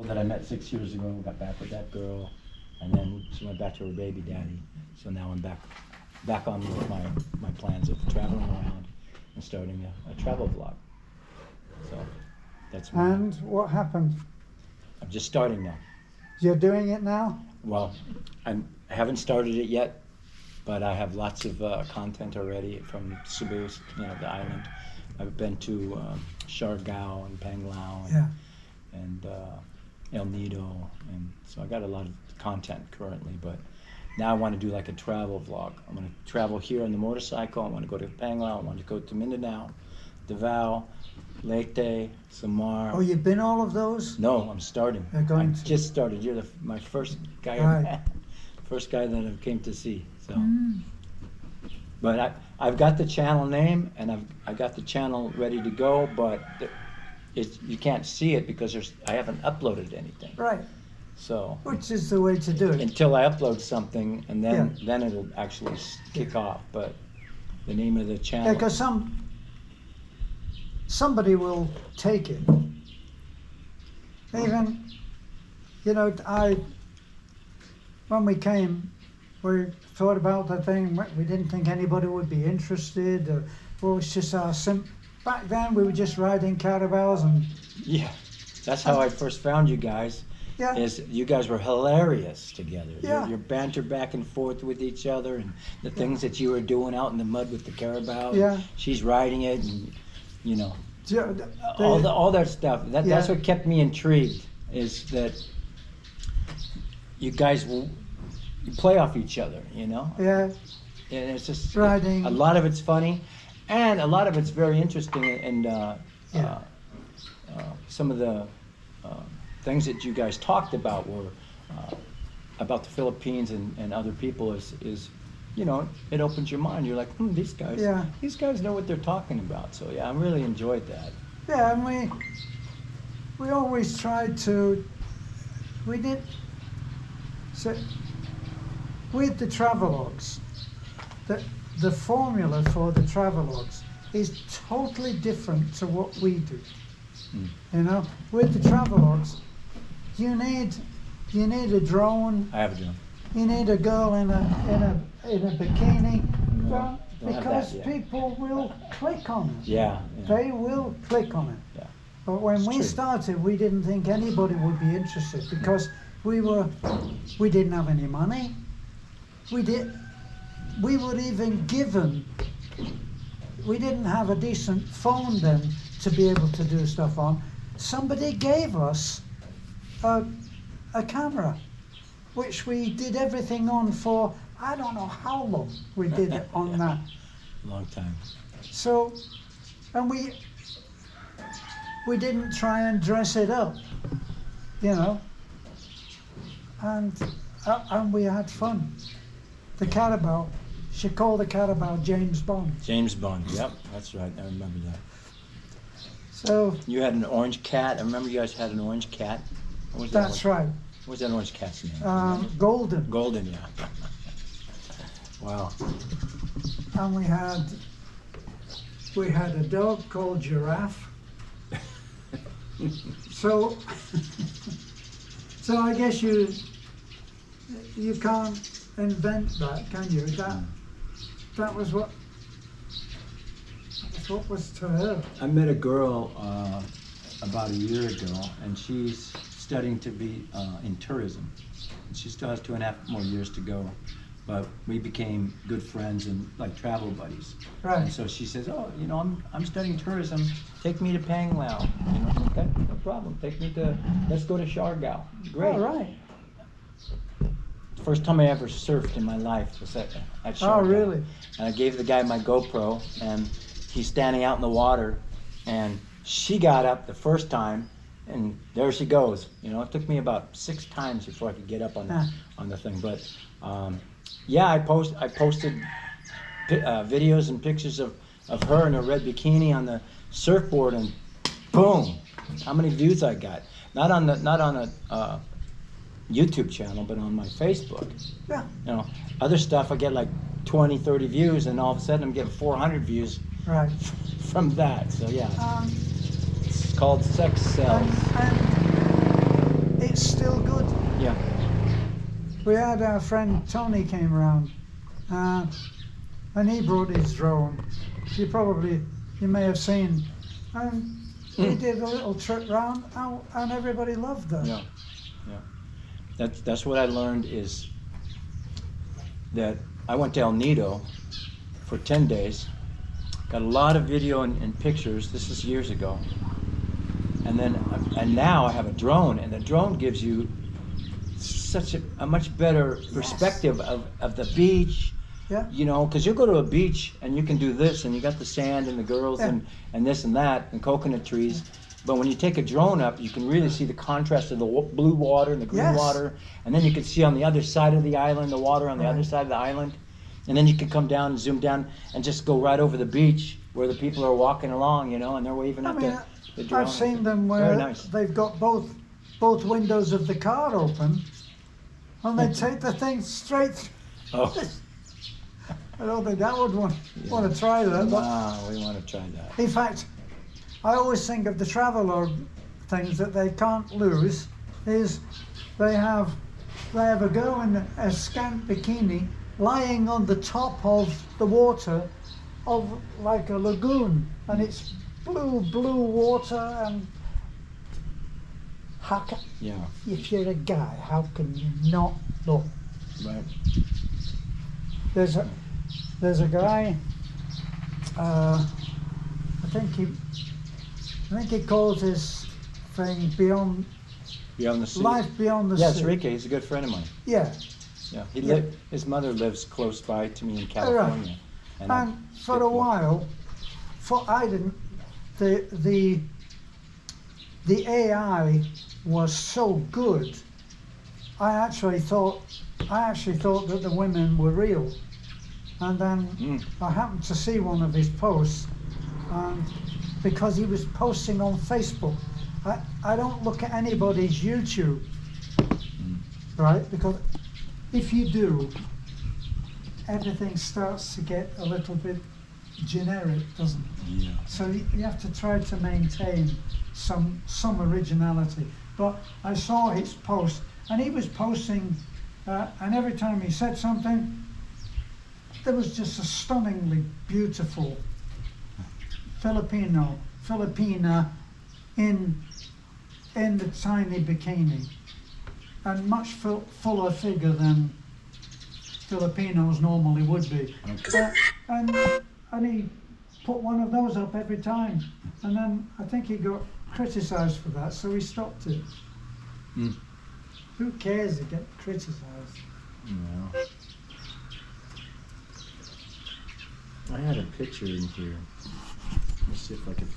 that I met 6 years ago, got back with that girl, and then she went back to her baby daddy. So now I'm back on with my plans of traveling around and starting a travel vlog. So that's me. And what happened? I'm just starting now. You're doing it now? Well, I haven't started it yet, but I have lots of content already from Cebu, the island. I've been to Siargao and Panglao Yeah. and El Nido, and so I got a lot of content currently, but now I want to do like a travel vlog. I'm going to travel here on the motorcycle. I want to go to Panglao. I want to go to Mindanao, Davao, Leyte, Samar. Oh, you've been all of those? No, I'm starting. You're going I to. just started. You're my first guy I Right. met. First guy that I came to see. So, but I've got the channel name and I got the channel ready to go, but you can't see it because I haven't uploaded anything. Right. So Which is the way to do it. until I upload something, and then it'll actually kick off. But the name of the channel. Yeah, because somebody will take it. Even, when we came, we thought about the thing. We didn't think anybody would be interested. Or, well, it's just our back then we were just riding caravels and Yeah, that's how I first found you guys. yeah, Is you guys were hilarious together. Yeah. Your banter back and forth with each other, and the things that you were doing out in the mud with the carabao. Yeah. She's riding it, and yeah, all that stuff. That's Yeah. what kept me intrigued. Is that you guys you play off each other, yeah, and it's just Riding. a lot of it's funny, and a lot of it's very interesting, and some of the things that you guys talked about were about the Philippines and other people is it opens your mind. You're like, these guys know what they're talking about. So yeah, I really enjoyed that. yeah, and we always tried to. We did. So with the travelogues, the formula for the travelogues is totally different to what we do. With the travelogues, you need a drone. I have a drone. You need a girl in a bikini. No, don't have because that yet. people will click on it. Yeah. They will click on it. Yeah. But when It's we true. started, we didn't think anybody would be interested because we didn't have any money. We were even given. We didn't have a decent phone then to be able to do stuff on. Somebody gave us a camera, which we did everything on for I don't know how long we did it on that. Long time. So, and we didn't try and dress it up, and we had fun. The Carabao, she called the Carabao James Bond. James Bond. Yep, that's right. I remember that. So You had an orange cat. I remember you guys had an orange cat. What was that's that? right. What was that orange cat's name? Golden, Golden, yeah. Wow. and we had a dog called Giraffe. So, so I guess you can't invent that, can you? That was what was to her. I met a girl about a year ago, and she's studying to be in tourism. And she still has 2.5 more years to go, but we became good friends and like travel buddies. Right. And so she says, "Oh, I'm studying tourism. Take me to Panglao." Okay, no problem. Let's go to Siargao. Great. All right. First time I ever surfed in my life was at Siargao. Oh, really? And I gave the guy my GoPro, and he's standing out in the water, and she got up the first time, and there she goes. It took me about 6 times before I could get up on the thing. But yeah, I posted videos and pictures of her in a red bikini on the surfboard, and boom! How many views I got? Not on a YouTube channel, but on my Facebook. Yeah. Other stuff I get like 20, 30 views, and all of a sudden I'm getting 400 views Right. from that. So yeah, it's called Sex Sells. And we had our friend Tony came around, and he brought his drone. You may have seen, and we did a little trip round, and everybody loved that. Yeah, yeah. That's what I learned is that I went to El Nido for 10 days, got a lot of video and pictures. This is years ago. And now I have a drone, and the drone gives you such a much better perspective of the beach. Yeah. You know, because you go to a beach and you can do this, and you got the sand and the girls Yeah. and this and that and coconut trees. But when you take a drone up, you can really see the contrast of the blue water and the green Yes. water, and then you can see on the other side of the island the water on the other Right. side of the island, and then you can come down and zoom down and just go right over the beach where the people are walking along, you know, and they're waving I at mean, the drone. I've seen them Very where nice. they've got both windows of the car open, and they take the thing straight through. Oh, I don't think that would want to try that. But wow, we want to try that. in fact, I always think of the travelogue things that they can't lose is they have a girl in a scant bikini lying on the top of the water of like a lagoon, and it's blue water, and how can, Yeah, if you're a guy, how can you not look? right. There's a guy. I think he calls his thing Beyond Beyond the Sea. Life Beyond the Yes, Sea. Ricky, he's a good friend of mine. Yeah, Yeah, Yeah. His mother lives close by to me in right. California. and for a while, the AI was so good. I actually thought that the women were real, and then I happened to see one of his posts, and because he was posting on Facebook, I don't look at anybody's YouTube, right? Because if you do, everything starts to get a little bit generic, doesn't it? Yeah. So you have to try to maintain some originality. But I saw his post, and he was posting, and every time he said something, there was just a stunningly beautiful Filipina in the tiny bikini, and much fuller figure than Filipinos normally would be. Okay. And he put one of those up every time, and then I think he got criticised for that, so he stopped it. Mm. Who cares to get criticised? Yeah. I had a picture in here. Let's see if I can